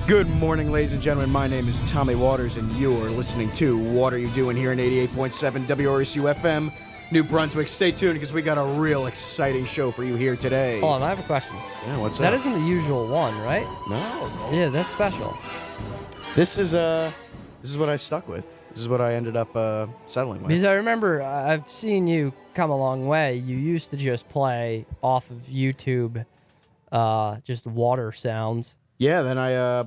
Good morning, ladies and gentlemen. My name is Tommy Waters, and you're listening to What Are You Doing Here in 88.7 WRSU FM, New Brunswick. Stay tuned because we got a real exciting show for you here today. Hold on, I have a question. Yeah, what's That up? isn't the usual one, right? No. Yeah, that's special. This is what I stuck with. This is what I ended up settling with. Because I remember I've seen you come a long way. You used to just play off of YouTube, just water sounds. Yeah, then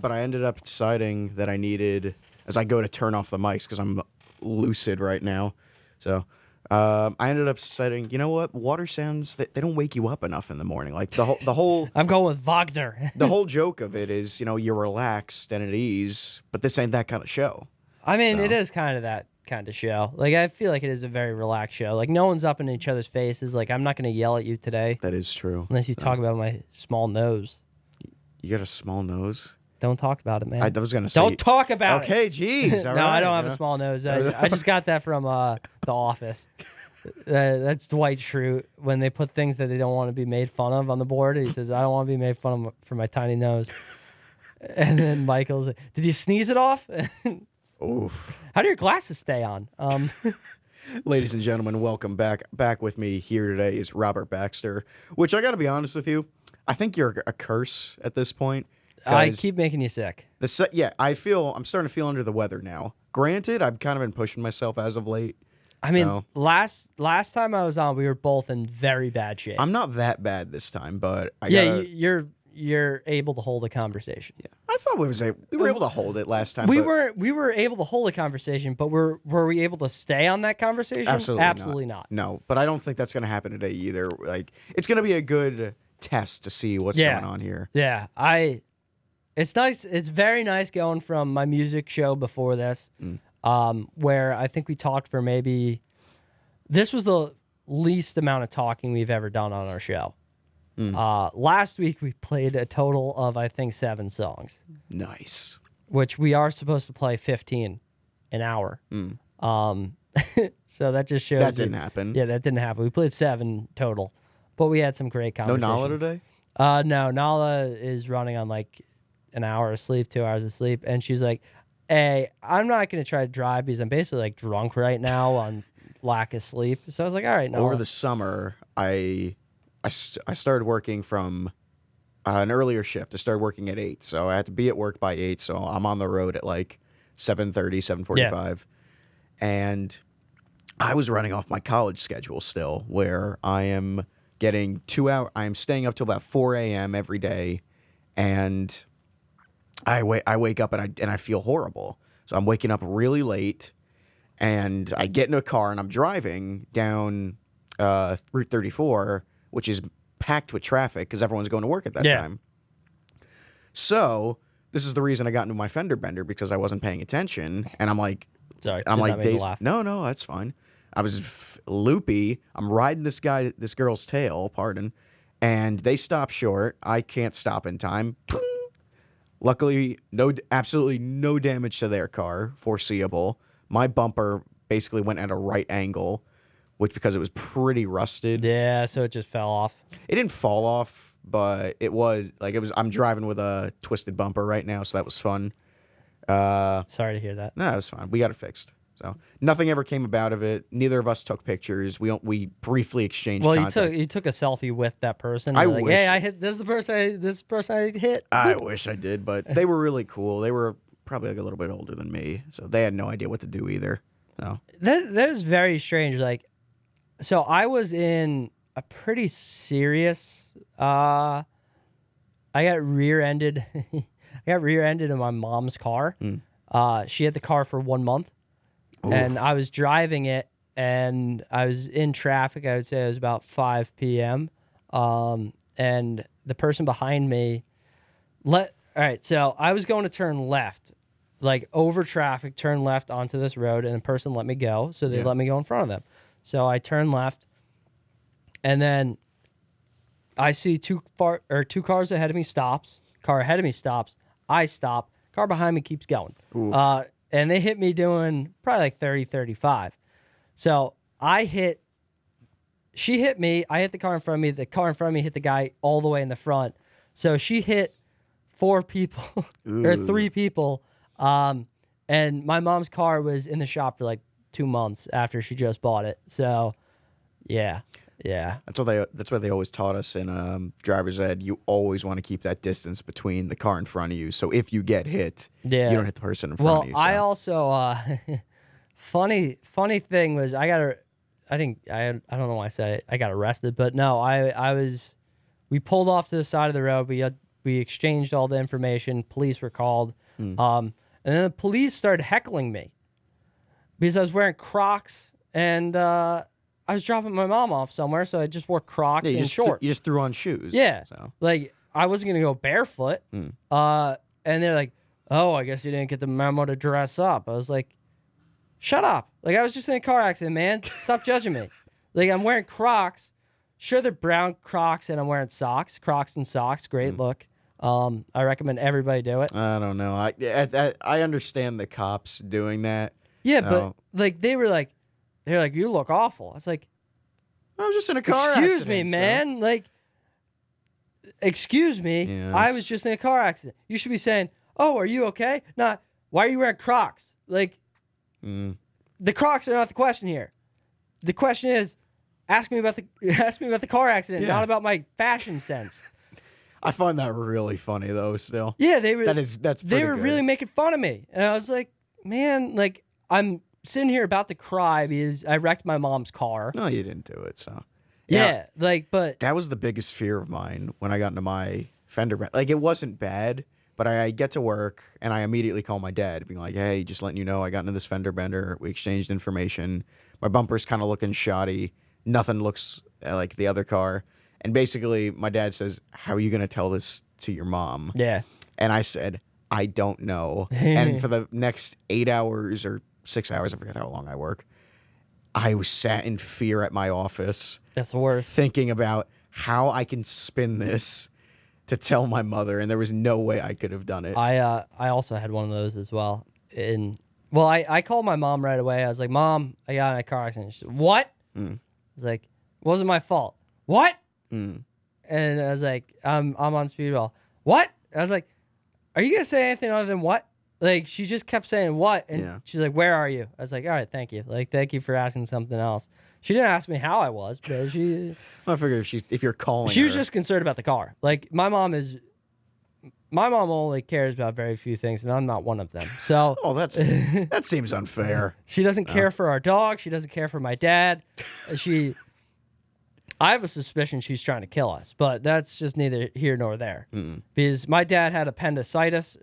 but I ended up deciding that I needed, as I go to turn off the mics because I'm lucid right now. So I ended up deciding, you know what, water sounds, they don't wake you up enough in the morning. Like the whole I'm going with Wagner. the whole joke of it is, you're relaxed and at ease, but this ain't that kind of show. I mean, So. it is kind of that kind of show. Like, I feel like it is a very relaxed show. Like, no one's up in each other's faces. Like, I'm not going to yell at you today. That is true. Unless you talk about my small nose. You got a small nose? Don't talk about it, man. I was going to say. Don't talk about it. Okay, geez. All No, right, I don't have a small nose. I just got that from The Office. That's Dwight Schrute. When they put things that they don't want to be made fun of on the board, he says, I don't want to be made fun of for my tiny nose. And then Michael's like, did you sneeze it off? Oof. How do your glasses stay on? Ladies and gentlemen, welcome back. Back with me here today is Robert Baxter, which I got to be honest with you, I think you're a curse at this point. I keep making you sick. I'm starting to feel under the weather now. Granted, I've kind of been pushing myself as of late. I mean, so. last time I was on, we were both in very bad shape. I'm not that bad this time, but you're able to hold a conversation. Yeah, I thought we were able to hold it last time. We were able to hold a conversation, but were we able to stay on that converation? Absolutely not. No, but I don't think that's going to happen today either. Like, it's going to be a good test to see what's going on here. Yeah, it's nice. It's very nice going from my music show before this, where I think we talked for this was the least amount of talking we've ever done on our show. Last week we played a total of, I think, 7 songs. Nice. Which we are supposed to play 15 an hour. So that just shows that didn't happen. Yeah, that didn't happen. We played 7 total, but we had some great conversations. No Nala today? No, Nala is running on like an hour of sleep, 2 hours of sleep, and she's like, hey, I'm not going to try to drive because I'm basically like drunk right now on lack of sleep. So I was like, all right, Nala. Over the summer, I started working from an earlier shift. I started working at 8, so I had to be at work by 8, so I'm on the road at like 7:30, 7:45. Yeah. And I was running off my college schedule still, where I am getting 2 hours. I am staying up till about 4 a.m. every day, and I wake up and I feel horrible. So I'm waking up really late, and I get in a car and I'm driving down Route 34, which is packed with traffic because everyone's going to work at that time. So this is the reason I got into my fender bender, because I wasn't paying attention, and I'm like, no, that's fine. I was loopy. I'm riding this girl's tail, and they stop short. I can't stop in time. Luckily, absolutely no damage to their car, foreseeable. My bumper basically went at a right angle, because it was pretty rusted. Yeah, so it just fell off. It didn't fall off, but I'm driving with a twisted bumper right now, so that was fun. Sorry to hear that. No, it was fine. We got it fixed. So nothing ever came about of it. Neither of us took pictures. We briefly exchanged contact. Well, you took a selfie with that person. I wish. Like, hey, I hit this person I hit. I wish I did, but they were really cool. They were probably like a little bit older than me, so they had no idea what to do either. So that is very strange. Like, so I was in a pretty serious. I got rear-ended. I got rear-ended in my mom's car. She had the car for 1 month. Oof. And I was driving it, and I was in traffic. I would say it was about 5 p.m. And the person behind me all right, so I was going to turn left, like over traffic, turn left onto this road, and the person let me go, so they let me go in front of them. So I turn left, and then I see two cars ahead of me stops. Car ahead of me stops. I stop. Car behind me keeps going. And they hit me doing probably like 30, 35. So she hit me. I hit the car in front of me. The car in front of me hit the guy all the way in the front. So she hit 4 people or 3 people. And my mom's car was in the shop for like 2 months after she just bought it. So, yeah. That's what they always taught us in driver's ed. You always want to keep that distance between the car in front of you. So if you get hit, you don't hit the person in front of you. Well, I also funny thing was I don't know why I said it. I got arrested, but no, we pulled off to the side of the road. We exchanged all the information. Police were called. And then the police started heckling me because I was wearing Crocs and I was dropping my mom off somewhere, so I just wore Crocs and shorts. You just threw on shoes. Yeah. So. Like, I wasn't going to go barefoot. And they're like, oh, I guess you didn't get the memo to dress up. I was like, shut up. Like, I was just in a car accident, man. Stop judging me. Like, I'm wearing Crocs. Sure, they're brown Crocs, and I'm wearing socks. Crocs and socks. Great look. I recommend everybody do it. I don't know. I understand the cops doing that. Yeah, but, like, they're like, you look awful. I was like, I was just in a car accident. Excuse me, man. Like, excuse me. Yeah, I was just in a car accident. You should be saying, oh, are you okay? Not, why are you wearing Crocs? Like, the Crocs are not the question here. The question is, ask me about the car accident, not about my fashion sense. I find that really funny though. Still, yeah, they were. They were really making fun of me, and I was like, man, like I'm sitting here about to cry because I wrecked my mom's car. No, you didn't do it. So yeah, but that was the biggest fear of mine when I got into my fender bender. Like, it wasn't bad, but I get to work and I immediately call my dad, being like, hey, just letting you know I got into this fender bender. We exchanged information. My bumper's kind of looking shoddy. Nothing looks like the other car. And basically, my dad says, how are you going to tell this to your mom? Yeah. And I said, I don't know. And for the next 8 hours or 6 hours, I forget how long I work, I was sat in fear at my office. That's the worst. Thinking about how I can spin this to tell my mother, and there was no way I could have done it. I also had one of those as well. I called my mom right away. I was like, Mom, I got in a car accident. She said, what? I was like, it wasn't my fault. What? And I was like, I'm on speedball. What? I was like, are you gonna say anything other than what? Like, she just kept saying what, and she's like, where are you? I was like, all right, thank you. Like, thank you for asking something else. She didn't ask me how I was, but she. I figured if you're calling, she was just concerned about the car. Like, my mom only cares about very few things, and I'm not one of them. So. Oh, that seems unfair. She doesn't care for our dog. She doesn't care for my dad. I have a suspicion she's trying to kill us, but that's just neither here nor there. Because my dad had appendicitis.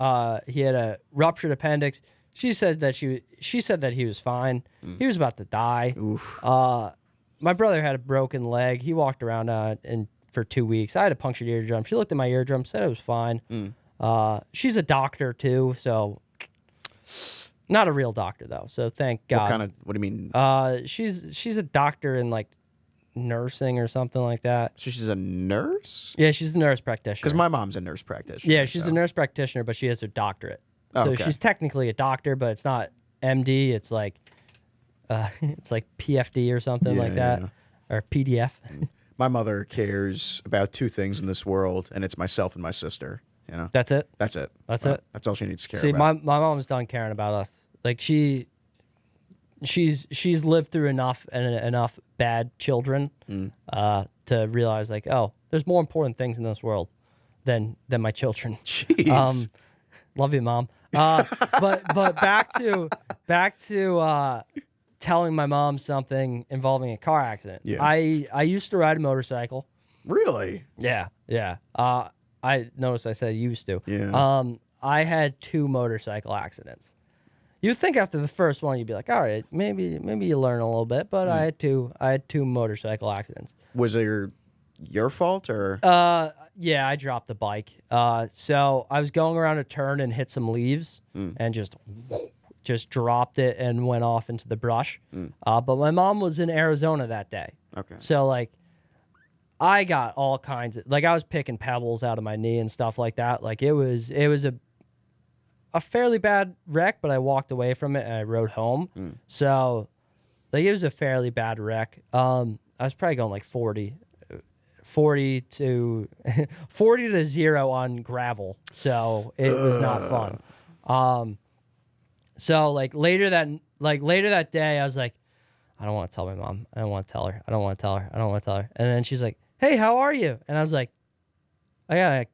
He had a ruptured appendix. She said that he was fine. He was about to die. My brother had a broken leg. He walked around for 2 weeks. I had a punctured eardrum. She looked at my eardrum, said it was fine. She's a doctor too, so not a real doctor though. So thank God. What do you mean? She's a doctor in like nursing or something like that. So she's a nurse? Yeah, she's a nurse practitioner. Because my mom's a nurse practitioner. Yeah, she's a nurse practitioner, but she has her doctorate. So she's technically a doctor, but it's not MD. It's like PFD or something like that, or PDF. My mother cares about 2 things in this world, and it's myself and my sister. You know, that's it. That's it. That's it. That's all she needs to care See, about. my mom's done caring about us. Like she's lived through enough bad children to realize like, oh, there's more important things in this world than my children. Jeez. Love you, Mom. But back to telling my mom something involving a car accident. Yeah. I used to ride a motorcycle. Really? Yeah. I noticed I said used to. Yeah. I had 2 motorcycle accidents. You'd think after the first one you'd be like, all right, maybe you learn a little bit, but I had 2 motorcycle accidents. Was it your fault or? Yeah, I dropped the bike. So I was going around a turn and hit some leaves and just dropped it and went off into the brush. But my mom was in Arizona that day. Okay. So like I got all kinds of, like I was picking pebbles out of my knee and stuff like that. Like it was a fairly bad wreck, but I walked away from it and I rode home. So like it was a fairly bad wreck. I was probably going like 40 40 to 40 to 0 on gravel. So it was not fun. So like later that day, I was like, I don't want to tell my mom. I don't want to tell her. I don't want to tell her. I don't want to tell her. And then she's like, hey, how are you? And I was like, I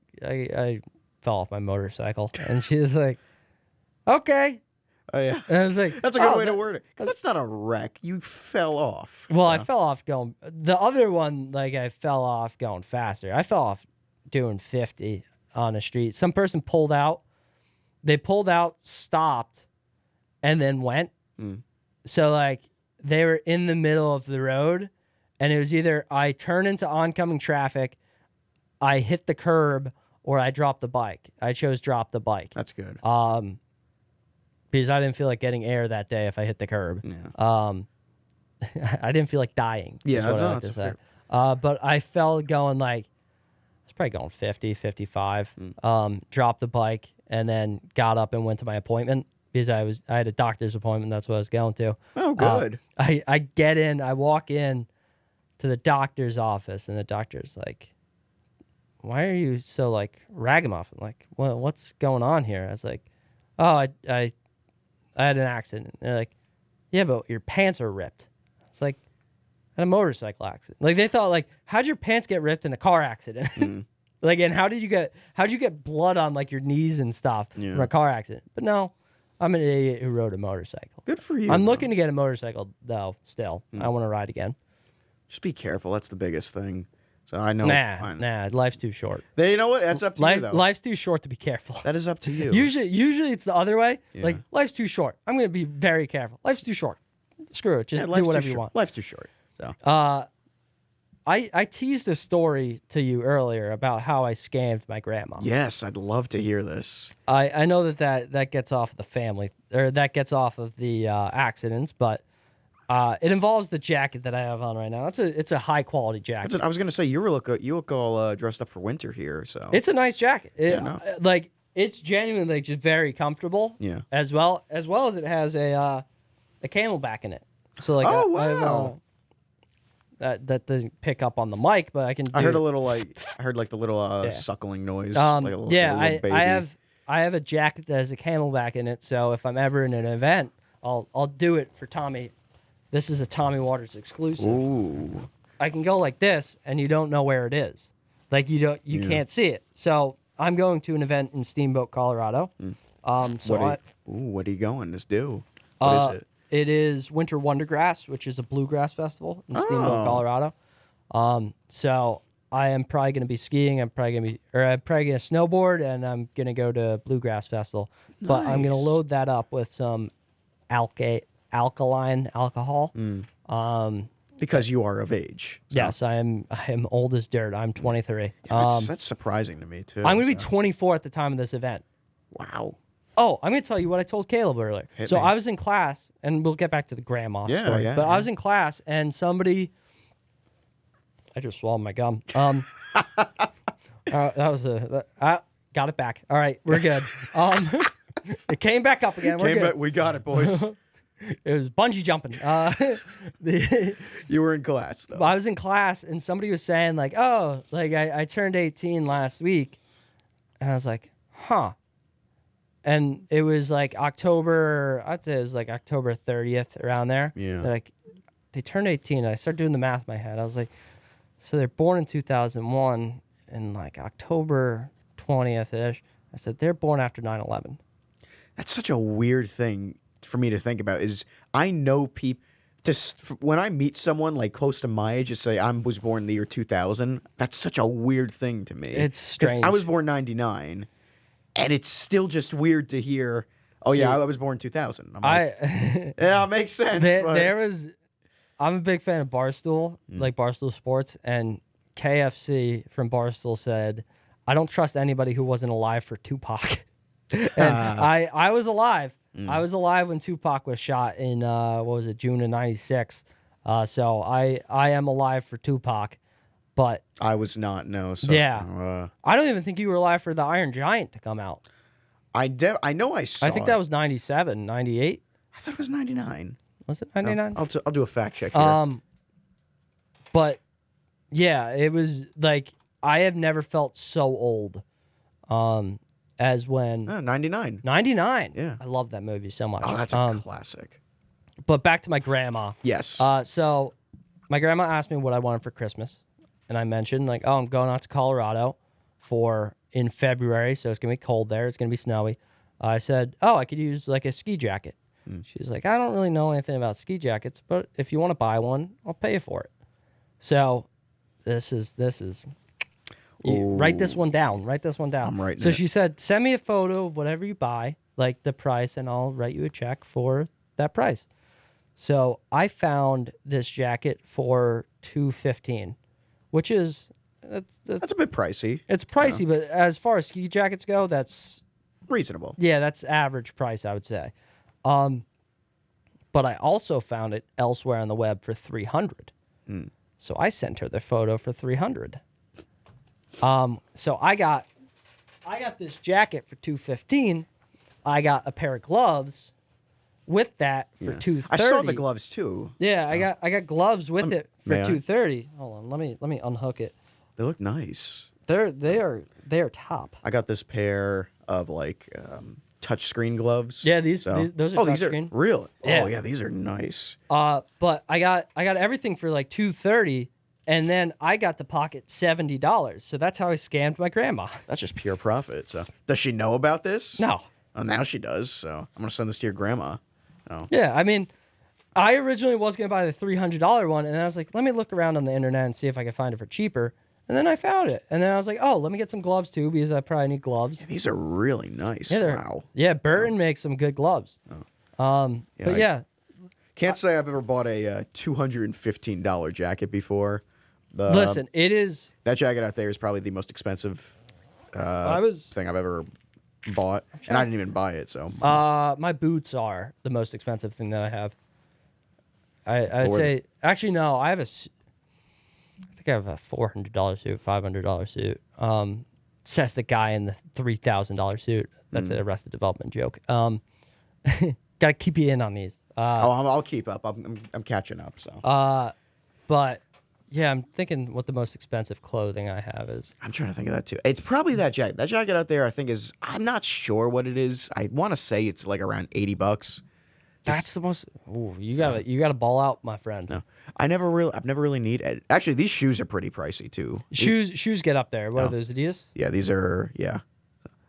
fell off my motorcycle. And she was like, okay. Oh, yeah. And I was like, that's a good way to word it. Because that's not a wreck. You fell off. Well, I fell off going. The other one, like I fell off going faster. I fell off doing 50 on the street. Some person pulled out. They pulled out, stopped, and then went. So like they were in the middle of the road, and it was either I turn into oncoming traffic, I hit the curb, or I dropped the bike. I chose drop the bike. That's good. Because I didn't feel like getting air that day if I hit the curb. Yeah. I didn't feel like dying. Yeah, is what I like to say. But I fell going like, I was probably going 50, 55. Dropped the bike and then got up and went to my appointment because I had a doctor's appointment. That's what I was going to. Oh, good. I get in, I walk in to the doctor's office, and the doctor's like, why are you so like ragamuffin? Like, well, what's going on here? I was like, oh, I had an accident. And they're like, yeah, but your pants are ripped. It's like, I had a motorcycle accident. Like they thought, like, how'd your pants get ripped in a car accident? Like, and how'd you get blood on like your knees and stuff from a car accident? But no, I'm an idiot who rode a motorcycle. Good for you. I'm looking to get a motorcycle though. Still, I want to ride again. Just be careful. That's the biggest thing. So I know. Nah. Life's too short. You know what? That's up to you, though. Life's too short to be careful. That is up to you. Usually it's the other way. Yeah. Like, life's too short. I'm going to be very careful. Life's too short. Screw it. Just do whatever you want. Life's too short. So. I teased a story to you earlier about how I scammed my grandma. Yes, I'd love to hear this. I know that gets off of the family, or that gets off of the accidents, but it involves the jacket that I have on right now. It's a high quality jacket. I was gonna say you look all dressed up for winter here, so it's a nice jacket. Like it's genuinely just very comfortable. Yeah. As well as it has a camelback in it. So like wow. That doesn't pick up on the mic, but I can. I heard the little suckling noise. Like a little baby. I have a jacket that has a camelback in it. So if I'm ever in an event, I'll do it for Tommy. This is a Tommy Waters exclusive. Ooh. I can go like this, and you don't know where it is. Like you can't see it. So I'm going to an event in Steamboat, Colorado. What are you going to do? What is it? It is Winter Wondergrass, which is a bluegrass festival in Steamboat, Colorado. So I am probably going to be skiing. I'm probably going to snowboard, and I'm going to go to bluegrass festival. Nice. But I'm going to load that up with some alkaline alcohol. Because you are of age. So. Yes, I am old as dirt. I'm 23. Yeah, that's surprising to me too. I'm going to be 24 at the time of this event. Wow. Oh, I'm going to tell you what I told Caleb earlier. So I was in class, and we'll get back to the grandma story. But I was in class, and somebody... I just swallowed my gum. That was got it back. All right, we're good. It came back up again. We're good. We got it, boys. It was bungee jumping. You were in class, though. I was in class, and somebody was saying, like, oh, like I turned 18 last week. And I was like, huh. And it was like October 30th, around there. Yeah. They're like, they turned 18. I started doing the math in my head. I was like, so they're born in 2001, and like October 20th-ish. I said, they're born after 9/11. That's such a weird thing for me to think about. Is I know people, when I meet someone like close to my age, and say I was born in the year 2000, that's such a weird thing to me. It's strange. I was born 99. And it's still just weird to hear, I was born in 2000. I'm like, yeah, it makes sense. I'm a big fan of Barstool, like Barstool Sports, and KFC from Barstool said, I don't trust anybody who wasn't alive for Tupac. And I was alive. I was alive when Tupac was shot in, June of 96. So I am alive for Tupac. But I was not, no. So, yeah. I don't even think you were alive for the Iron Giant to come out. I know I saw I think that was 97, 98. I thought it was 99. Was it 99? I'll do a fact check here. But Yeah, it was like I have never felt so old as when 99. 99. Yeah. I love that movie so much. Oh, that's a classic. But back to my grandma. Yes. So my grandma asked me what I wanted for Christmas, and I mentioned like, oh, I'm going out to Colorado in February, so it's gonna be cold there. It's gonna be snowy. I said, oh, I could use like a ski jacket. She's like, I don't really know anything about ski jackets, but if you want to buy one, I'll pay you for it. So this is write this one down. Write this one down. I'm writing So it. she said, send me a photo of whatever you buy, like the price, and I'll write you a check for that price. So I found this jacket for $215, which is That's a bit pricey. it's pricey, but as far as ski jackets go, that's Reasonable. that's average price, I would say. But I also found it elsewhere on the web for $300. So I sent her the photo for $300. So I got this jacket for $215. I got a pair of gloves with that for $230. I saw the gloves too. Yeah, I got gloves with it for may I? $230. Hold on, let me unhook it. They look nice. They are top. I got this pair of like touchscreen gloves. Yeah, those are these touchscreen. are real. Yeah. Oh yeah, these are nice. But I got everything for like $230, and then I got to pocket $70. So that's how I scammed my grandma. That's just pure profit. So does she know about this? No. Oh, now she does. So I'm gonna send this to your grandma. Oh. Yeah, I mean, I originally was gonna buy the $300 one, and I was like, let me look around on the internet and see if I can find it for cheaper. And then I found it, and then I was like, oh, let me get some gloves too, because I probably need gloves. Yeah, these are really nice. Yeah, wow. Yeah, Burton makes some good gloves. But yeah, Can't say I've ever bought a $215 jacket before. listen, it is. That jacket out there is probably the most expensive thing I've ever bought, and I didn't even buy it. So My boots are the most expensive thing that I have. I'd say actually no, I think I have a $400 suit, $500 suit. Says the guy in the $3,000 suit. That's an Arrested Development joke. Got to keep you in on these. I'll keep up. I'm catching up. So But yeah, I'm thinking what the most expensive clothing I have is. I'm trying to think of that too. It's probably that jacket. That jacket out there, I think I'm not sure what it is. I want to say it's like around $80. That's the most. Ooh, you gotta ball out, my friend. No, I've never really needed. Actually, these shoes are pretty pricey too. Shoes get up there. What are those, Adidas? Yeah, these are. Yeah,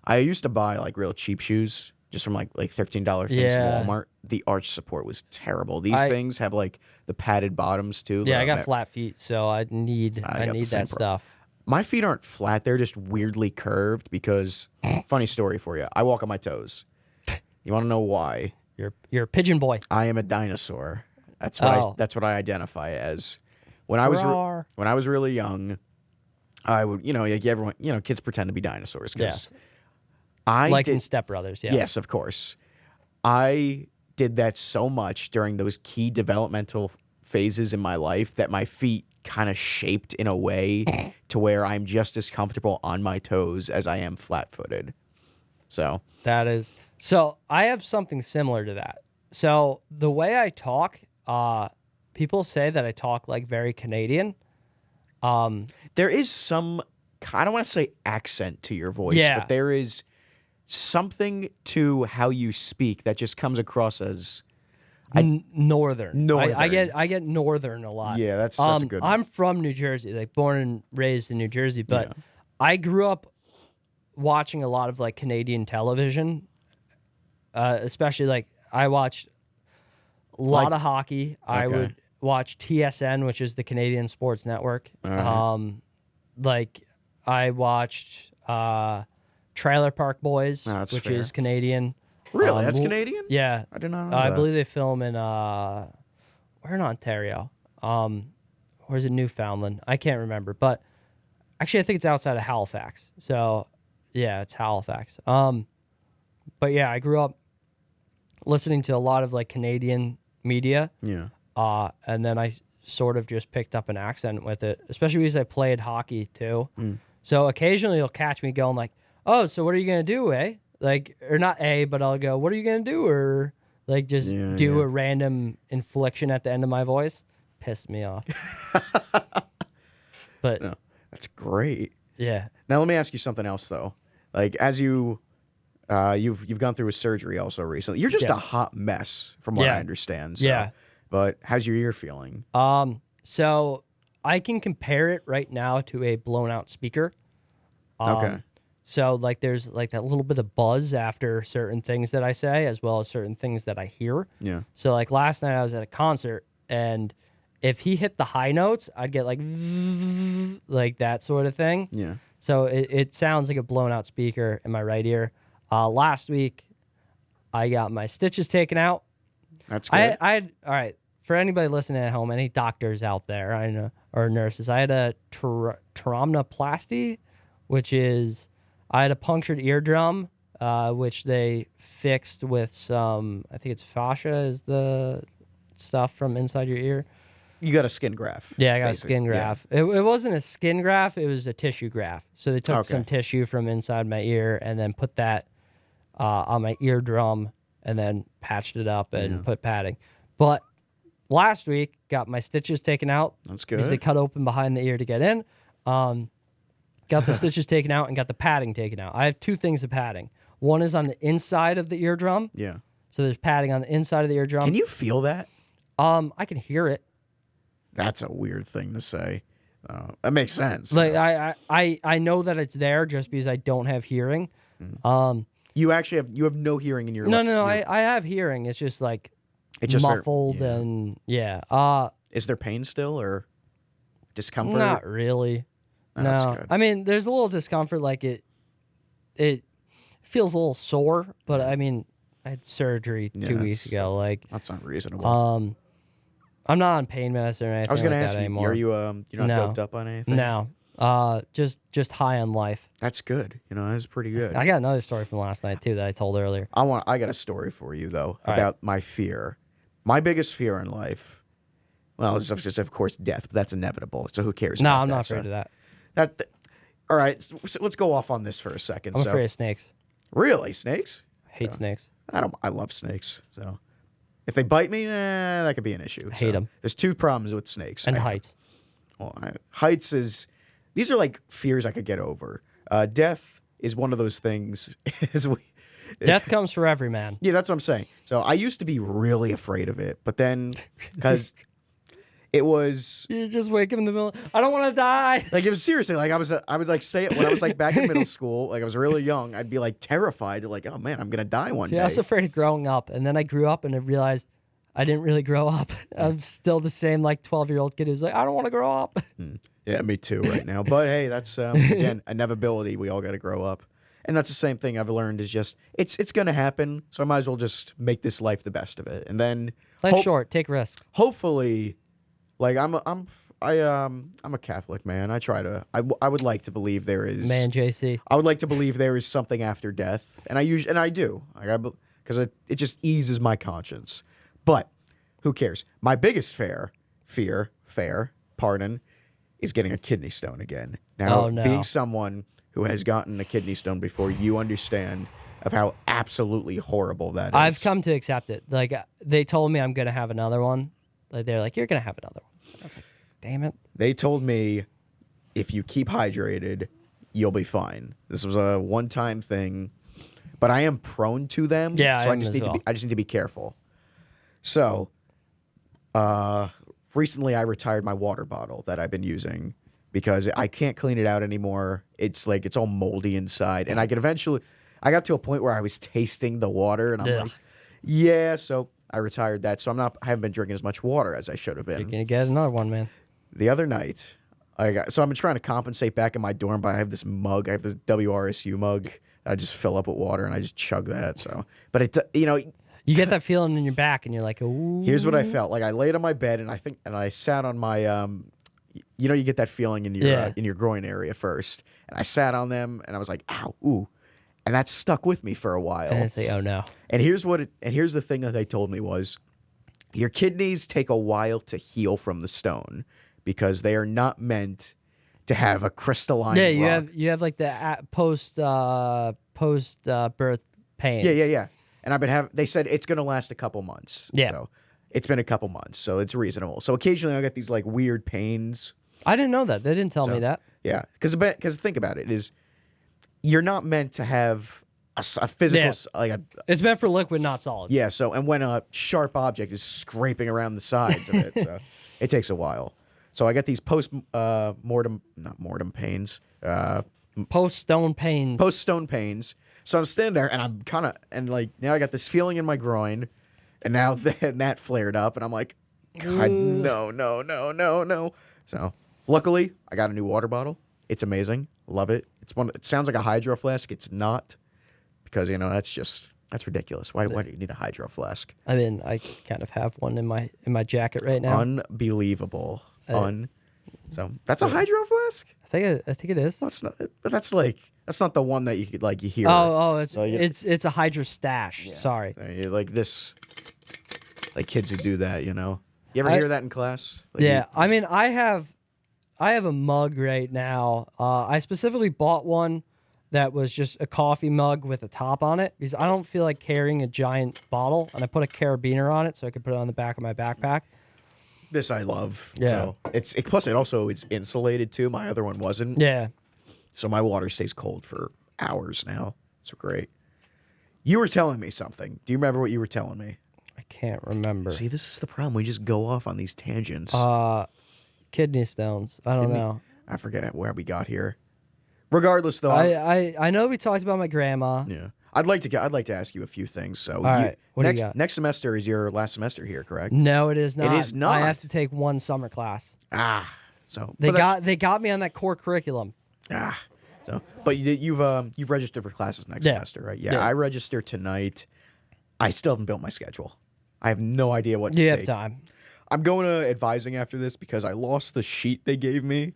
I used to buy like real cheap shoes just from like $13 things Yeah. from Walmart. The arch support was terrible. These things have like the padded bottoms too. Yeah, I got flat feet, so I need that stuff. My feet aren't flat; they're just weirdly curved because. Funny story for you. I walk on my toes. You want to know why? You're a pigeon boy. I am a dinosaur. That's what I identify as. When I was really young, I would like everyone kids pretend to be dinosaurs because in Step Brothers. Yes, of course. I did that so much during those key developmental phases in my life that my feet kind of shaped in a way to where I'm just as comfortable on my toes as I am flat-footed. So So I have something similar to that. So the way I talk, people say that I talk like very Canadian. There is some, I don't want to say accent to your voice, but there is something to how you speak that just comes across as Northern. I get Northern a lot. Yeah, that's a good one. I'm from New Jersey, like born and raised in New Jersey, but I grew up watching a lot of like Canadian television, especially like I watched a lot of hockey. Okay. I would watch TSN, which is the Canadian Sports Network. Like I watched Trailer Park Boys, which is Canadian. Really, that's Canadian? Yeah, I did not know I that. believe they film in where in Ontario, or is it Newfoundland? I can't remember, but actually I think it's outside of Halifax. So. Yeah, it's Halifax. But yeah, I grew up listening to a lot of like Canadian media. Yeah. And then I sort of just picked up an accent with it, especially because I played hockey too. So occasionally you'll catch me going like, "Oh, so what are you gonna do, eh?" Like, or not but I'll go, "What are you gonna do?" Or like just do a random inflection at the end of my voice. Pissed me off. But No, that's great. yeah. Now let me ask you something else though. Like as you've gone through a surgery also recently. You're just a hot mess from what I understand. So. Yeah. But how's your ear feeling? So I can compare it right now to a blown out speaker. Okay. So like there's like that little bit of buzz after certain things that I say, as well as certain things that I hear. Yeah. So like last night I was at a concert, and if he hit the high notes, I'd get like like that sort of thing. Yeah. So it sounds like a blown out speaker in my right ear. Last week I got my stitches taken out. That's good. I had, all right, for anybody listening at home, any doctors out there, I know, or nurses, I had a traumnoplasty, which is I had a punctured eardrum, which they fixed with some, I think it's fascia is the stuff from inside your ear. You got a skin graft. Yeah, I got a skin graft. Yeah. It wasn't a skin graft, it was a tissue graft. So they took some tissue from inside my ear and then put that on my eardrum and then patched it up and put padding. But last week, got my stitches taken out. That's good. Because they cut open behind the ear to get in. Got the stitches taken out and got the padding taken out. I have two things of padding. One is on the inside of the eardrum. Yeah. So there's padding on the inside of the eardrum. Can you feel that? I can hear it. That's a weird thing to say. That makes sense. Like I know that it's there just because I don't have hearing. You actually have no hearing in your No, I have hearing. It's just like it's just muffled and is there pain still or discomfort? Not really. Oh, no. that's good. I mean, there's a little discomfort, like it feels a little sore, but I mean, I had surgery 2 weeks ago. Like that's unreasonable. I'm not on pain medicine or anything. I was gonna like ask that you, anymore. are you you're not doped up on anything? No. Just high on life. That's good. That's pretty good. I got another story from last night too that I told earlier. I got a story for you though about my fear. My biggest fear in life. Well, it's of course death, but that's inevitable. So who cares? No, about I'm that? not afraid of that. All right. So let's go off on this for a second. I'm afraid of snakes. Really, snakes? I hate snakes. I love snakes. So if they bite me, that could be an issue. I hate them. There's two problems with snakes. And heights. Heights is these are like fears I could get over. Death is one of those things. Death comes for every man. Yeah, that's what I'm saying. So I used to be really afraid of it, but then because it was you just wake up in the middle. I don't want to die. Like it was seriously like I would like say it when I was like back in middle school. Like I was really young. I'd be like terrified. Like oh man, I'm gonna die one day. I was afraid of growing up, and then I grew up and I realized I didn't really grow up. I'm still the same like 12-year-old kid who's like I don't want to grow up. Yeah, me too right now. But hey, that's again inevitability. We all got to grow up. And that's the same thing I've learned is just it's going to happen. So I might as well just make this life the best of it. And then life's short, take risks. Hopefully, like I'm a Catholic man. I try to. I would like to believe there is man. JC. I would like to believe there is something after death, and I do. Because it just eases my conscience. But who cares? My biggest fear, is getting a kidney stone again. Now, being someone who has gotten a kidney stone before, you understand of how absolutely horrible that is. I've come to accept it. Like they told me I'm gonna have another one. Like they're like, you're gonna have another one. I was like, damn it. They told me if you keep hydrated, you'll be fine. This was a one-time thing, but I am prone to them. Yeah, so I just need to be careful. So, recently I retired my water bottle that I've been using because I can't clean it out anymore. It's like it's all moldy inside, and I got to a point where I was tasting the water, and I'm like, yeah. So I retired that. So I haven't been drinking as much water as I should have been. You're gonna get another one, man. The other night, so I've been trying to compensate back in my dorm, but I have this mug. I have this WRSU mug that I just fill up with water and I just chug that. So, but you get that feeling in your back, and you're like, ooh. Here's what I felt like. I laid on my bed, and I sat on my you get that feeling in your groin area first, and I sat on them, and I was like, ow, ooh, and that stuck with me for a while. And I say, oh no. And here's the thing that they told me was, your kidneys take a while to heal from the stone because they are not meant to have a crystalline. Yeah, you have like the post birth pains. Yeah. And they said it's going to last a couple months. Yeah. So it's been a couple months, so it's reasonable. So occasionally I get these like weird pains, I didn't know that. They didn't tell me that. Yeah, because think about it, is you're not meant to have a physical It's meant for liquid, not solid. Yeah. So and when a sharp object is scraping around the sides of it, so it takes a while. So I got these post-mortem pains. Post-stone pains. Post-stone pains. So I'm standing there, and I'm kind of, and like, now I got this feeling in my groin, and now that flared up, and I'm like, God, no. So luckily, I got a new water bottle. It's amazing. Love it. It sounds like a hydro flask. It's not, because, that's ridiculous. Why do you need a hydro flask? I mean, I kind of have one in my jacket right now. Unbelievable. So that's a hydro flask? I think it is. Well, that's not the one that you hear. It's a hydro stash. Yeah. Sorry. Like this, like kids who do that, You ever hear that in class? I mean, I have a mug right now. I specifically bought one that was just a coffee mug with a top on it because I don't feel like carrying a giant bottle, and I put a carabiner on it so I could put it on the back of my backpack. This I love. Yeah. So plus it also is insulated too. My other one wasn't. Yeah. So my water stays cold for hours now. It's great. You were telling me something. Do you remember what you were telling me? I can't remember. See, this is the problem. We just go off on these tangents. Kidney stones. I don't know. I forget where we got here. Regardless, though, I know we talked about my grandma. Yeah. I'd like to ask you a few things. So, all right. What do you got? Next semester is your last semester here, correct? No, it is not. It is not. I have to take one summer class. So they got me on that core curriculum. So, but you've registered for classes next semester, right? Yeah. I register tonight. I still haven't built my schedule. I have no idea what to take. You have time. I'm going to advising after this because I lost the sheet they gave me.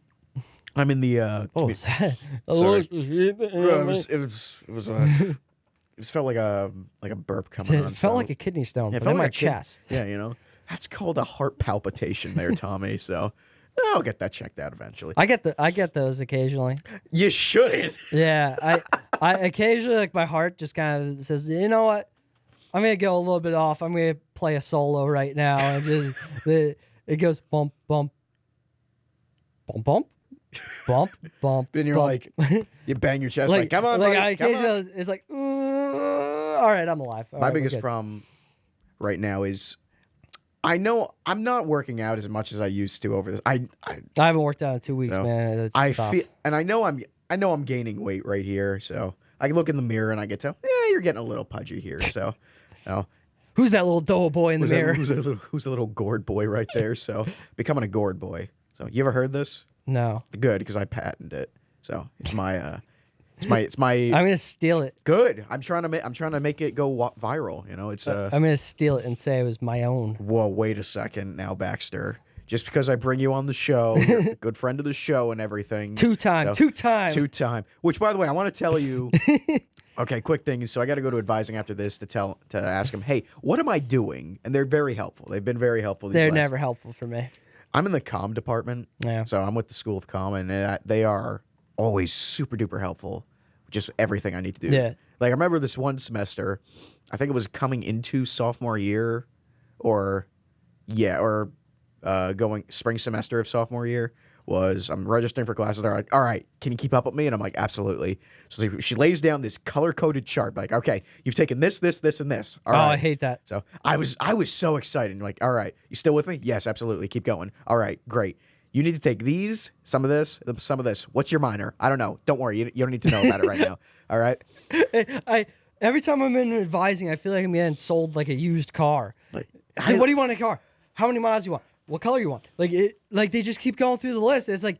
I'm in the. What was that? It felt like a burp coming on. It felt like a kidney stone, but in my chest. Yeah, that's called a heart palpitation there, Tommy. So I'll get that checked out eventually. I get those occasionally. You shouldn't. Yeah, I occasionally, like, my heart just kind of says, you know what? I'm gonna go a little bit off. I'm gonna play a solo right now, and just it goes bump bump bump bump. Bump, bump. Then you're bump. like, you bang your chest, like come on, like, buddy, come on. It's like, all right, I'm alive. My biggest problem right now is, I know I'm not working out as much as I used to over this. I haven't worked out in 2 weeks, man. It's tough. feel, and I know I'm gaining weight right here. So I can look in the mirror and I get to, you're getting a little pudgy here. So, who's that little dough boy in the mirror? Who's a little gourd boy right there? So becoming a gourd boy. So you ever heard this? No. Good, because I patented it. So it's my I'm gonna steal it. Good. I'm trying to make it go viral. It's I'm gonna steal it and say it was my own. Whoa, wait a second now, Baxter. Just because I bring you on the show, you're a good friend of the show and everything. Two time. Which, by the way, I want to tell you. Okay, quick thing. So I got to go to advising after this to ask them, hey, what am I doing? And they're very helpful. They've been very helpful. They're never helpful for me. I'm in the comm department. Yeah. So I'm with the School of Comm, and they are always super duper helpful. Just everything I need to do. Yeah. Like, I remember this one semester, I think it was coming into sophomore year, or going spring semester of sophomore year, I'm registering for classes. They're like, all right, can you keep up with me? And I'm like, absolutely. So she lays down this color-coded chart, like, okay, you've taken this, and this. All right. I hate that. So I was so excited. Like, all right, you still with me? Yes, absolutely. Keep going. All right, great. You need to take these, some of this. What's your minor? I don't know. Don't worry. You don't need to know about it right now. All right? Every time I'm in advising, I feel like I'm getting sold like a used car. What do you want in a car? How many miles do you want? What color you want? Like they just keep going through the list. It's like,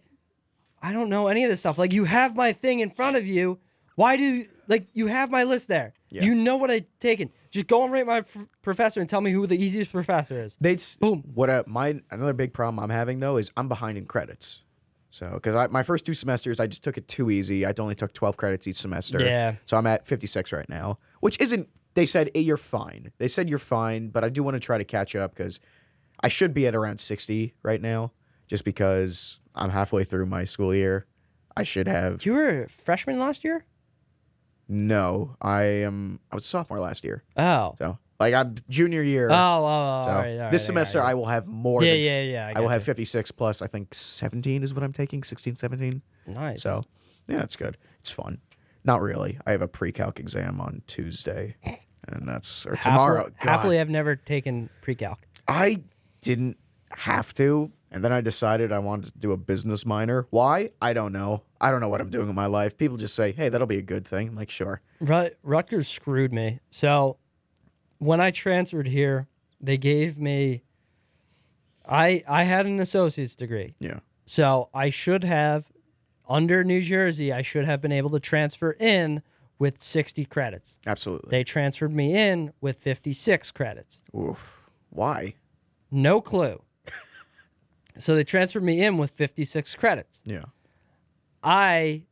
I don't know any of this stuff. Like, you have my thing in front of you. Why do you have my list there? Yeah. You know what I've taken. Just go and rate my professor and tell me who the easiest professor is. Boom. Another big problem I'm having, though, is I'm behind in credits. So, because my first 2 semesters, I just took it too easy. I only took 12 credits each semester. Yeah. So I'm at 56 right now, which isn't, they said, hey, you're fine. They said you're fine, but I do want to try to catch up because I should be at around 60 right now, just because I'm halfway through my school year. I should have. You were a freshman last year? No, I was a sophomore last year. Oh. So Like I'm junior year. So all right, this semester I will have more. Yeah. I will have 56 plus. I think 17 is what I'm taking. 16, 17. Nice. So yeah, it's good. It's fun. Not really. I have a pre-calc exam on Tuesday, and that's or tomorrow. Happily, I've never taken pre-calc. I didn't have to, and then I decided I wanted to do a business minor. Why? I don't know. I don't know what I'm doing in my life. People just say, "Hey, that'll be a good thing." I'm like, sure. Rutgers screwed me. So when I transferred here, they gave me. I had an associate's degree. Yeah. So I should have, under New Jersey, I should have been able to transfer in with 60 credits. Absolutely. They transferred me in with 56 credits. Oof. Why? No clue. So they transferred me in with 56 credits. Yeah. I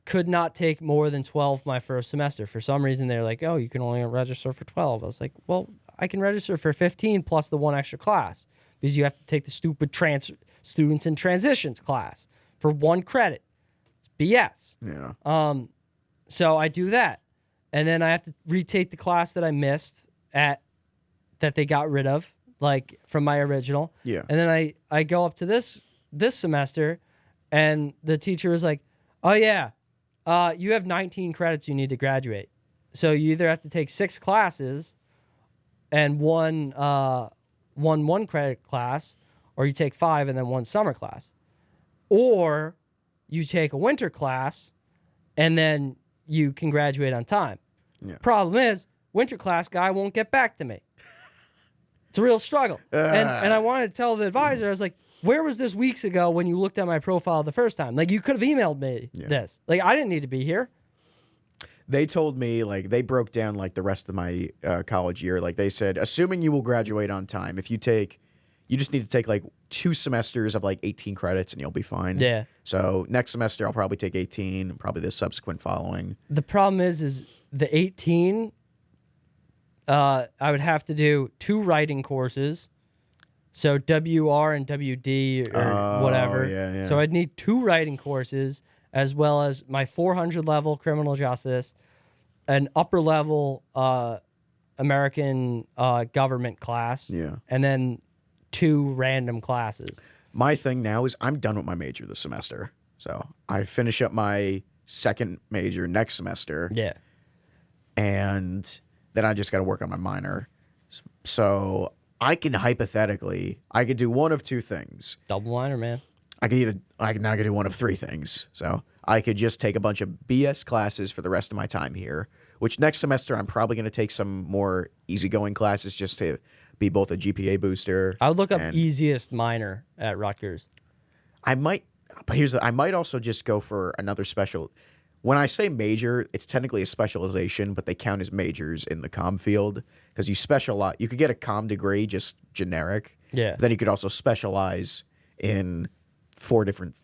could not take more than 12 my first semester. For some reason, they're like, oh, you can only register for 12. I was like, well, I can register for 15 plus the one extra class because you have to take the stupid students in transitions class for 1 credit. It's BS. Yeah. So I do that. And then I have to retake the class that I missed that they got rid of, like from my original. Yeah. And then I go up to this semester, and the teacher was like, oh, yeah, you have 19 credits you need to graduate. So you either have to take 6 classes and one 1-credit class, or you take 5 and then 1 summer class. Or you take a winter class and then you can graduate on time. Yeah. Problem is, winter class guy won't get back to me. It's a real struggle. And I wanted to tell the advisor, I was like, where was this weeks ago when you looked at my profile the first time? Like, you could have emailed me this. Like, I didn't need to be here. They told me, like, they broke down, like, the rest of my college year. Like, they said, assuming you will graduate on time, if you just need to take, like, 2 semesters of, like, 18 credits and you'll be fine. Yeah. So next semester, I'll probably take 18, probably the subsequent following. The problem is the 18, I would have to do 2 writing courses. So WR and WD or whatever. Yeah. So I'd need 2 writing courses as well as my 400 level criminal justice, an upper level American government class, and then 2 random classes. My thing now is I'm done with my major this semester. So I finish up my second major next semester. Yeah. And then I just got to work on my minor. So I could do one of 2 things. Double minor, man. I could do one of 3 things. So I could just take a bunch of BS classes for the rest of my time here, which next semester I'm probably going to take some more easygoing classes just to be both a GPA booster. I would look up easiest minor at Rutgers. I might also just go for another special. When I say major, it's technically a specialization, but they count as majors in the comm field because you specialize. You could get a comm degree, just generic. Yeah. Then you could also specialize in 4 different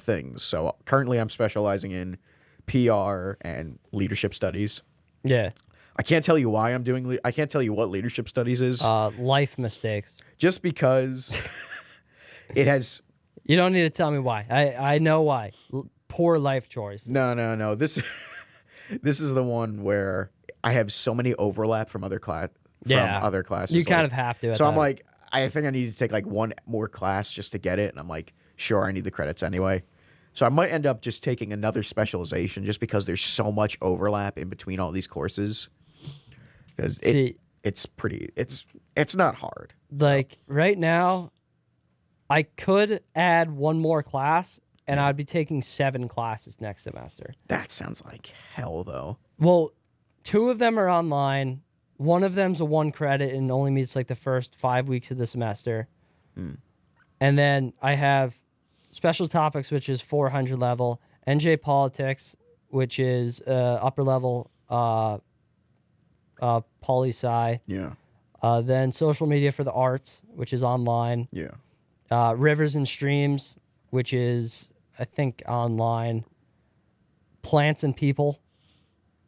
things. So currently I'm specializing in PR and leadership studies. Yeah. I can't tell you why I'm doing. I can't tell you what leadership studies is. Life mistakes. Just because it has. You don't need to tell me why. I know why. Poor life choice. No. This is the one where I have so many overlap from other classes. You kind of have to. So I'm like, I think I need to take like 1 more class just to get it, and I'm like, sure, I need the credits anyway. So I might end up just taking another specialization just because there's so much overlap in between all these courses. Because it's not hard. Like right now, I could add 1 more class, and I'd be taking 7 classes next semester. That sounds like hell, though. Well, 2 of them are online. One of them's a 1 credit and only meets like the first 5 weeks of the semester. And then I have special topics, which is 400 level, NJ politics, which is upper level poli-sci. Yeah. Then social media for the arts, which is online. Yeah. Rivers and streams, which is, I think, online. Plants and people,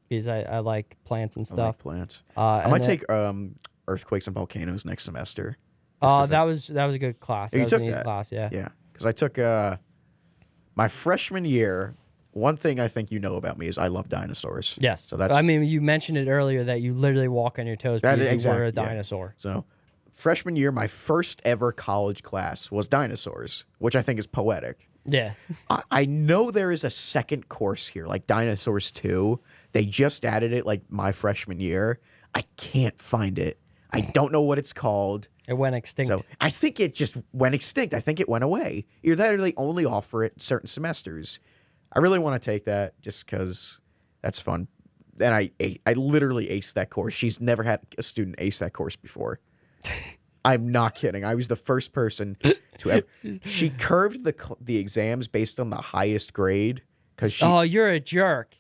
because I like plants and stuff. I like plants. I might take earthquakes and volcanoes next semester. That was a good class. You That was took an easy that? class, yeah. Yeah, because I took my freshman year, one thing I think you know about me is I love dinosaurs. Yes. So that's. I mean, you mentioned it earlier that you literally walk on your toes because you were a dinosaur. Yeah. So, freshman year, my first ever college class was dinosaurs, which I think is poetic. Yeah. I know there is a second course here, like Dinosaurs 2. They just added it like my freshman year. I can't find it. I don't know what it's called. It went extinct. So I think it just went extinct. I think it went away. Either that or they only offer it certain semesters. I really want to take that just because that's fun. And I literally aced that course. She's never had a student ace that course before. I'm not kidding. I was the first person to ever. She curved the exams based on the highest grade. Oh, you're a jerk.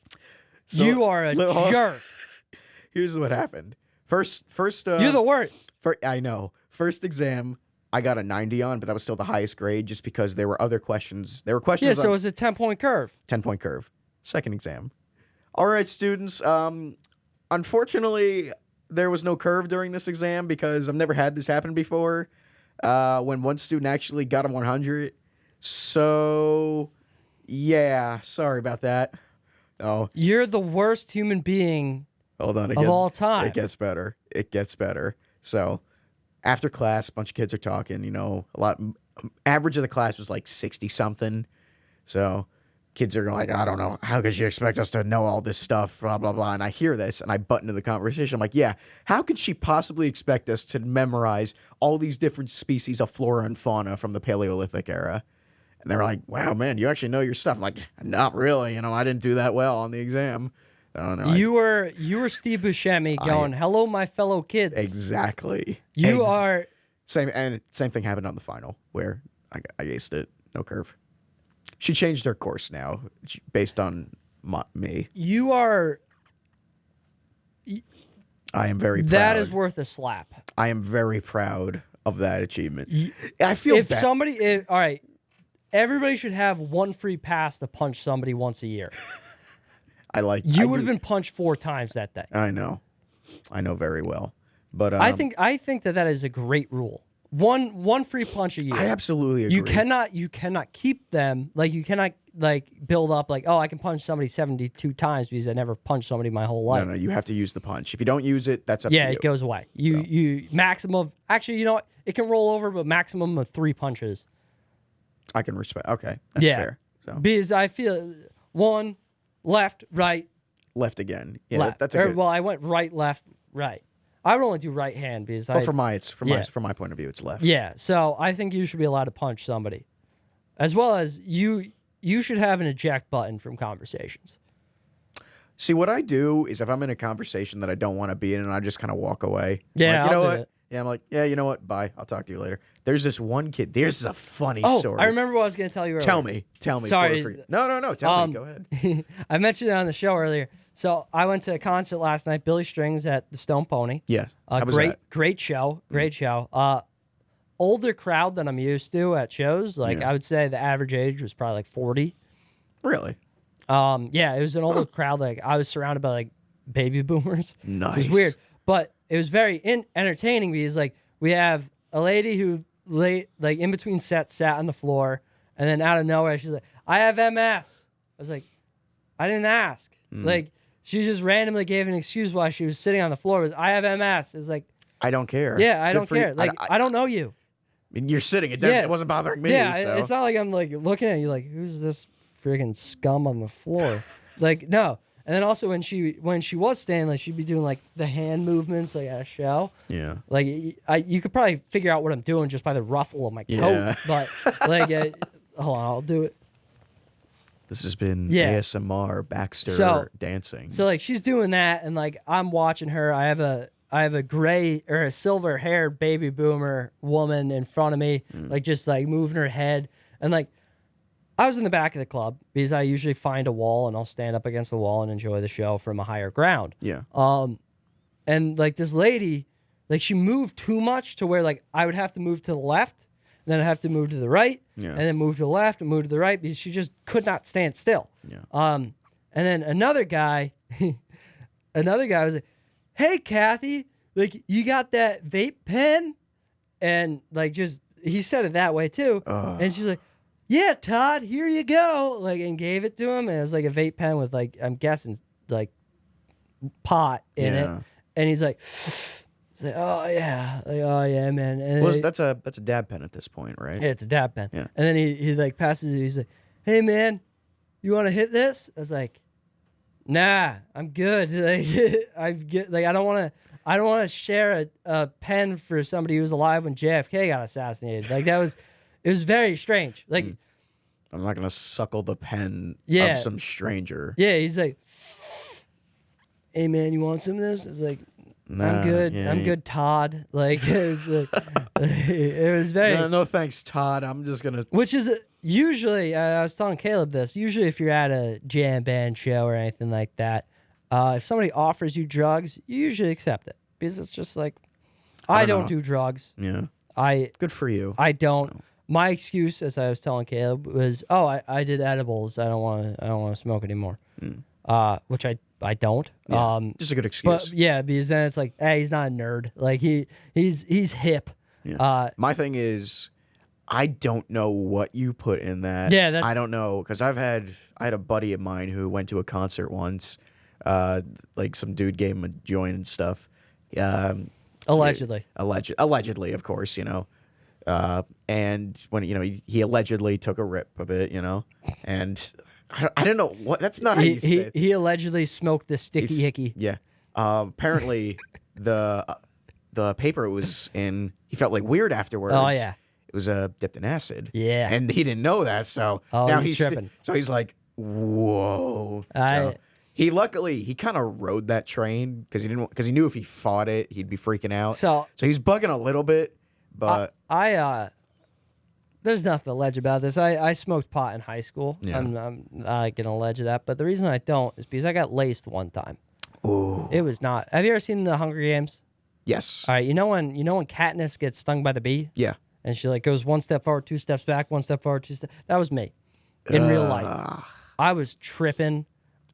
So, you are a jerk. Here's what happened. First. You're the worst. I know. First exam, I got a 90 on, but that was still the highest grade just because there were other questions. There were questions. Yeah, so it was a 10-point curve. 10-point curve. Second exam. All right, students. Unfortunately, there was no curve during this exam because I've never had this happen before. When one student actually got a 100. So, yeah, sorry about that. Oh, you're the worst human being. Hold on, of all time. It gets better. It gets better. So, after class, a bunch of kids are talking. You know, average of the class was like 60-something. So, kids are like, I don't know, how could she expect us to know all this stuff? Blah blah blah. And I hear this, and I butt into the conversation. I'm like, yeah, how could she possibly expect us to memorize all these different species of flora and fauna from the Paleolithic era? And they're like, wow, man, you actually know your stuff. I'm like, not really. You know, I didn't do that well on the exam. No, you were Steve Buscemi going, hello, my fellow kids. Exactly. You are. Same thing happened on the final where I aced it. No curve. She changed her course now based on me. You are. I am very proud. That is worth a slap. I am very proud of that achievement. I feel if somebody. All right. Everybody should have one free pass to punch somebody once a year. You would have been punched 4 times that day. I know very well, but I think that is a great rule. One free punch a year. I absolutely agree. You cannot keep them, like you cannot like build up like, oh, I can punch somebody 72 times because I never punched somebody my whole life. No, you have to use the punch. If you don't use it, that's up to you. Yeah, it goes away. You maximum of, actually, you know what? It can roll over, but maximum of 3 punches. I can respect. Okay, that's fair. So. Because I feel 1 left, right, left again. Yeah, left. that's a good. Well, I went right, left, right. I would only do right hand because from my point of view, it's left. Yeah, so I think you should be allowed to punch somebody, as well as you should have an eject button from conversations. See, what I do is if I'm in a conversation that I don't want to be in, and I just kind of walk away. Yeah, like, you know what? It. Yeah, I'm like, yeah, you know what? Bye. I'll talk to you later. There's this one kid. There's a funny story. I remember what I was going to tell you earlier. Tell me. Sorry. No. Tell me. Go ahead. I mentioned it on the show earlier. So I went to a concert last night, Billy Strings at the Stone Pony. Yeah. How was that? Great show. Great show. Older crowd than I'm used to at shows. Like I would say the average age was probably like 40. Really? Yeah, it was an older crowd. Like I was surrounded by like baby boomers. Nice. It was weird. But it was very entertaining because like we have a lady who in between sets sat on the floor, and then out of nowhere she's like, I have MS. I was like, I didn't ask. Like she just randomly gave an excuse while she was sitting on the floor. It was, I have MS. It was like, I don't care. Yeah, I don't care. Like I don't know you. I mean, you're sitting. It wasn't bothering me. Yeah, so. It's not like I'm like looking at you like, who's this freaking scum on the floor? Like no. And then also when she was standing, like she'd be doing like the hand movements like at a show. Yeah. Like you could probably figure out what I'm doing just by the ruffle of my coat. But like, hold on, I'll do it. This has been ASMR Baxter dancing. So like she's doing that, and like I'm watching her. I have a gray or a silver haired baby boomer woman in front of me, like just like moving her head, and like. I was in the back of the club because I usually find a wall and I'll stand up against the wall and enjoy the show from a higher ground. Yeah. And like this lady, like she moved too much to where like I would have to move to the left, and then I'd have to move to the right, and then move to the left and move to the right because she just could not stand still. Yeah. And then another guy was like, "Hey, Kathy, like you got that vape pen?" And like just he said it that way too, and she's like. yeah, Todd, here you go, like, and gave it to him, and it was like a vape pen with like, I'm guessing like pot in it, and he's like, oh yeah, man. And Well, that's a dab pen at this point, right? yeah, it's a dab pen. Yeah. And then he like passes it. He's like, hey man, you want to hit this? I was like, nah, I'm good. Like I don't want to share a pen for somebody who was alive when JFK got assassinated. Like it was very strange. Like I'm not gonna suckle the pen of some stranger. Yeah, he's like, hey man, you want some of this? I was like, nah, I'm good. I'm good, Todd. Like, it's like it was very. No, thanks, Todd. I'm just gonna. Which is usually, I was telling Caleb this. Usually, if you're at a jam band show or anything like that, if somebody offers you drugs, you usually accept it because it's just like, I don't do drugs. Yeah. Good for you. I don't. No. My excuse, as I was telling Caleb, was, I did edibles. I don't want to smoke anymore. Which I don't. Yeah, just a good excuse. But yeah, because then it's like, hey, he's not a nerd. Like he's hip. Yeah. My thing is, I don't know what you put in that. Yeah, I don't know, because I had a buddy of mine who went to a concert once. Like some dude gave him a joint and stuff. Allegedly, of course, you know. And when he allegedly took a rip of it, you know, and I don't know what. That's not how you say it. He allegedly smoked the sticky hickey. Yeah. Apparently the paper it was in, he felt like weird afterwards. Oh yeah. It was dipped in acid. Yeah. And he didn't know that, so now he's tripping. So he's like, whoa. So he kind of rode that train because he knew if he fought it, he'd be freaking out. So he's bugging a little bit, but there's nothing to allege about this. I smoked pot in high school. Yeah. I'm not gonna allege that, but the reason I don't is because I got laced one time. Ooh. It was not. Have you ever seen the Hunger Games? Yes. All right. You know when Katniss gets stung by the bee? Yeah. And she like goes one step forward, two steps back, one step forward, two steps. That was me in real life. I was tripping.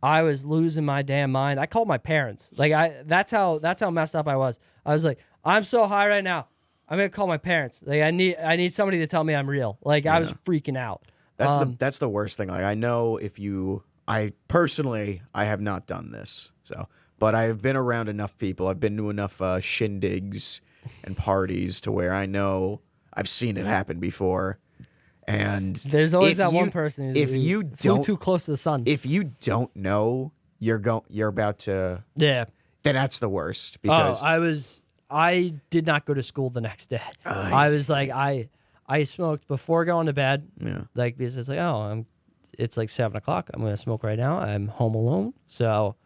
I was losing my damn mind. I called my parents. Like that's how messed up I was. I was like, I'm so high right now. I'm gonna call my parents. Like I need somebody to tell me I'm real. Like I was freaking out. That's the worst thing. Like I know I personally have not done this. So, but I've been around enough people. I've been to enough shindigs and parties to where I know I've seen it happen before. And there's always that one person who flew too close to the sun. If you don't know you're about to, then that's the worst. Because I did not go to school the next day. I was like, I smoked before going to bed. Yeah. Like, because it's like, it's like 7 o'clock. I'm going to smoke right now. I'm home alone. So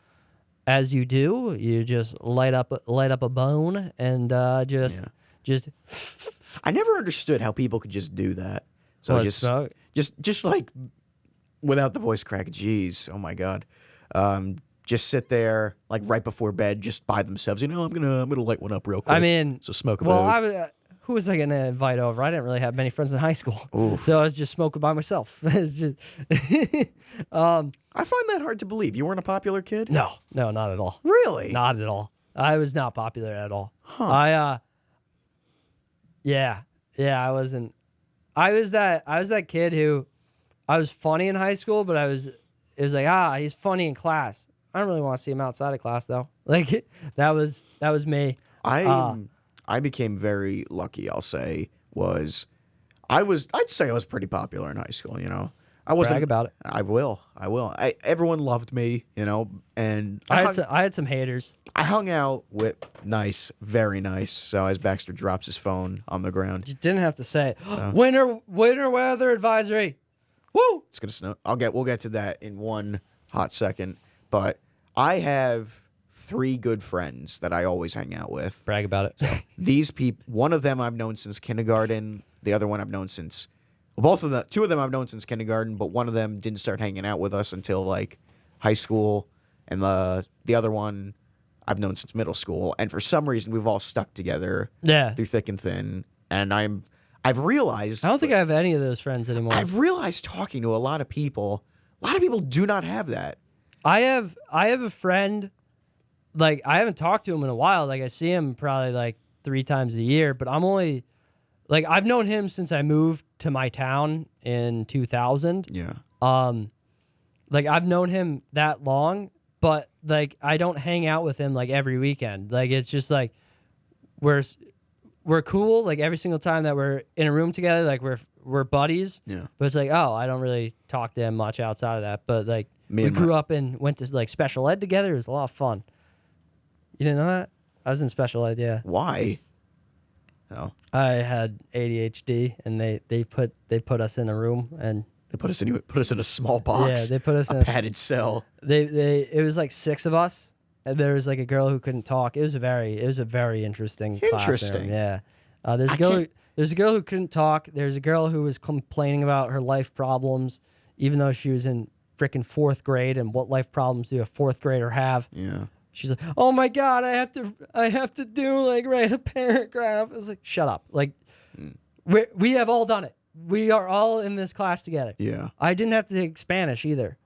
as you do, you just light up a bone and just. I never understood how people could just do that. So just like without the voice crack. Jeez. Oh my God. Just sit there like right before bed, just by themselves. I'm gonna light one up real quick. I mean, so smoke a bit. Who was I gonna invite over? I didn't really have many friends in high school, so I was just smoking by myself. It's just, I find that hard to believe. You weren't a popular kid? No, not at all. Really? Not at all. I was not popular at all. Huh. I wasn't. I was that kid who, I was funny in high school, but it was like, he's funny in class. I don't really want to see him outside of class though. Like that was me. I became very lucky. I'll say I'd say I was pretty popular in high school. You know, I wasn't. Brag about it. I will. Everyone loved me. You know, and I had some haters. I hung out with very nice. So as Baxter drops his phone on the ground, you didn't have to say it. Winter weather advisory. Woo! It's gonna snow. We'll get to that in one hot second. But I have 3 good friends that I always hang out with. Brag about it. So these people, one of them I've known since kindergarten. The other one I've known since, 2 of them I've known since kindergarten, but one of them didn't start hanging out with us until like high school, and the other one I've known since middle school. And for some reason, we've all stuck together through thick and thin. And I've realized, I don't think I have any of those friends anymore. I've realized talking to a lot of people do not have that. I have a friend, like I haven't talked to him in a while. Like I see him probably like 3 times a year, but I'm only like I've known him since I moved to my town in 2000. Yeah. Like I've known him that long, but like I don't hang out with him like every weekend. Like it's just like we're cool like every single time that we're in a room together, like we're buddies. Yeah. But it's like, oh, I don't really talk to him much outside of that. But like we grew up and went to like special ed together. It was a lot of fun. You didn't know that? I was in special ed, yeah. Why? Oh. I had ADHD, and they put us in a room, and they put us in a small box. Yeah, they put us in a padded cell. It was like 6 of us, and there was like a girl who couldn't talk. It was a very interesting classroom. Yeah. There's a girl who couldn't talk. There's a girl who was complaining about her life problems, even though she was in freaking 4th grade. And what life problems do a 4th grader have? Yeah. She's like, oh my God, I have to do like write a paragraph. I was like, shut up. Like, we have all done it. We are all in this class together. Yeah. I didn't have to take Spanish either.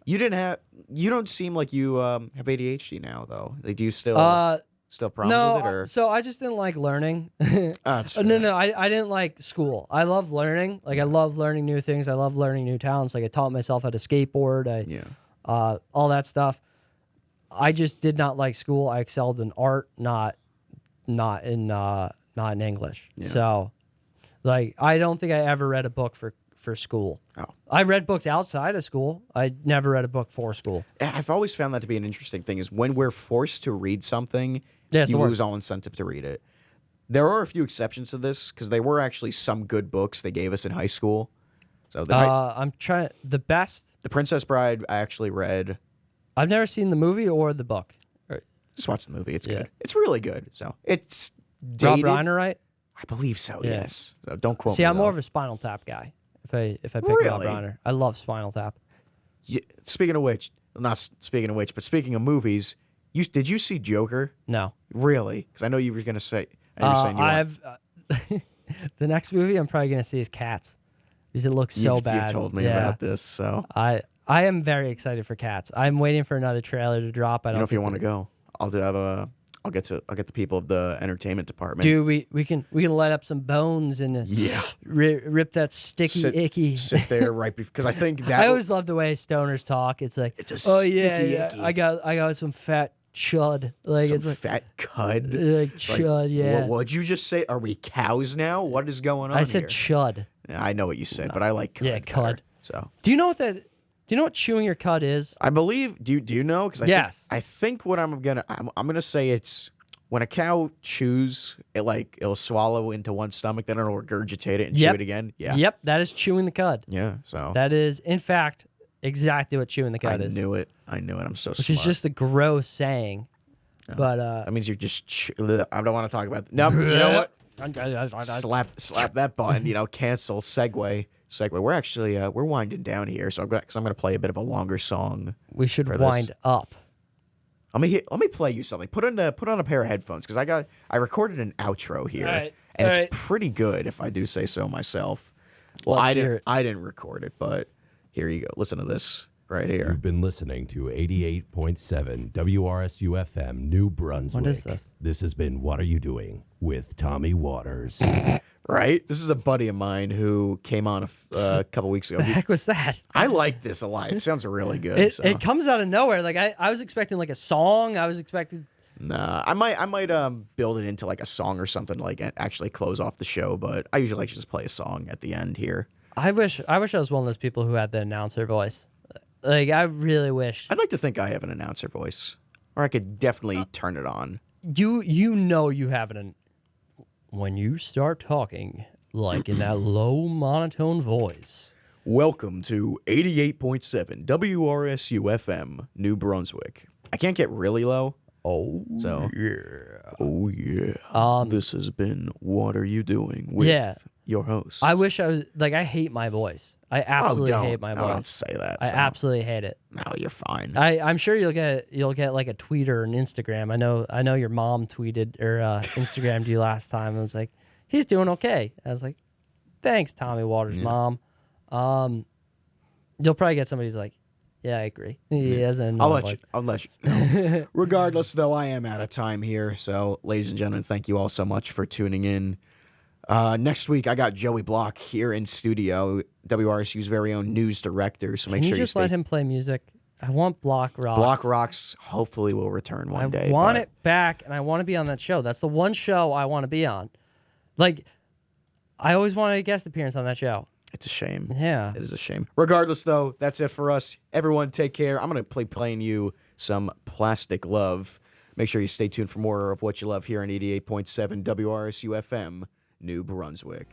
You don't seem like you have ADHD now though. Like, do you still problems with it? Or? So I just didn't like learning. No, I didn't like school. I love learning. Like I love learning new things. I love learning new talents. Like I taught myself how to skateboard. All that stuff. I just did not like school. I excelled in art, not in English. Yeah. So, like, I don't think I ever read a book for school. Oh. I read books outside of school. I never read a book for school. I've always found that to be an interesting thing. Is when we're forced to read something, you lose all incentive to read it. There are a few exceptions to this because there were actually some good books they gave us in high school. So I'm trying the best. The Princess Bride I actually read. I've never seen the movie or the book. Just watch the movie. It's good. It's really good. So it's dated. Rob Reiner, right? I believe so. Yeah. Yes. So don't quote me. See, I'm more of a Spinal Tap guy. If I pick Rob Reiner, I love Spinal Tap. Yeah, speaking of which, but speaking of movies, did you see Joker? No. Really? Because I know you were going to say. The next movie I'm probably going to see is Cats because it looks so bad. You've told me about this, so I am very excited for Cats. I'm waiting for another trailer to drop. I don't know if you want to go. I'll get the people of the entertainment department. Dude, we can light up some bones and rip that sticky icky. Sit there right because I think that I always love the way stoners talk. It's like, it's a icky. I got some fat chud. Like it's like fat cud. Like chud, yeah. What'd you just say? Are we cows now? What is going on? I said chud. Yeah, I know what you said, but I like cud. Yeah, cud. Better, so do you know what chewing your cud is? I believe. Do you know? Because I think what I'm gonna say it's when a cow chews, it'll swallow into one stomach, then it'll regurgitate it and chew it again. Yeah. Yep, that is chewing the cud. Yeah. So that is in fact exactly what chewing the cud is. I knew it. I'm so smart. Which is just a gross saying. No. But that means you're just. I don't want to talk about that. No, you know what? Slap that button. Cancel. Segue. We're actually we're winding down here, so I'm going to play a bit of a longer song. We should wind up. Let me play you something. Put on a pair of headphones because I recorded an outro here, and it's pretty good if I do say so myself. Well, I didn't record it, but here you go. Listen to this right here. You've been listening to 88.7 WRSU FM, New Brunswick. What is this? This has been What Are You Doing with Tommy Waters. Right? This is a buddy of mine who came on a couple weeks ago. The heck was that? I like this a lot. It sounds really good. It comes out of nowhere. Like I was expecting like a song. I was expecting. Nah, I might build it into like a song or something like actually close off the show. But I usually like to just play a song at the end here. I wish I was one of those people who had the announcer voice. Like I really wish. I'd like to think I have an announcer voice, or I could definitely turn it on. You have an. When you start talking, like in that low monotone voice. Welcome to 88.7 WRSU FM, New Brunswick. I can't get really low. Oh, so, yeah. Oh, yeah. This has been What Are You Doing with your host. I wish I was, like, I hate my voice. I absolutely hate my voice. Don't say that. I absolutely hate it. No, you're fine. I'm sure you'll get like a tweet or an Instagram. I know your mom tweeted or Instagrammed you last time. I was like, he's doing okay. I was like, thanks, Tommy Waters' mom. You'll probably get somebody who's like, yeah, I agree. He hasn't. I'll let you know. Regardless, though, I am out of time here. So, ladies and gentlemen, thank you all so much for tuning in. Next week, I got Joey Block here in studio, WRSU's very own news director. So make Can sure you just let him play music? I want Block Rocks. Block Rocks hopefully will return one day. I want it back, and I want to be on that show. That's the one show I want to be on. Like, I always wanted a guest appearance on that show. It's a shame. Yeah. It is a shame. Regardless, though, that's it for us. Everyone, take care. I'm going to playing you some Plastic Love. Make sure you stay tuned for more of what you love here on 88.7 WRSU FM, New Brunswick.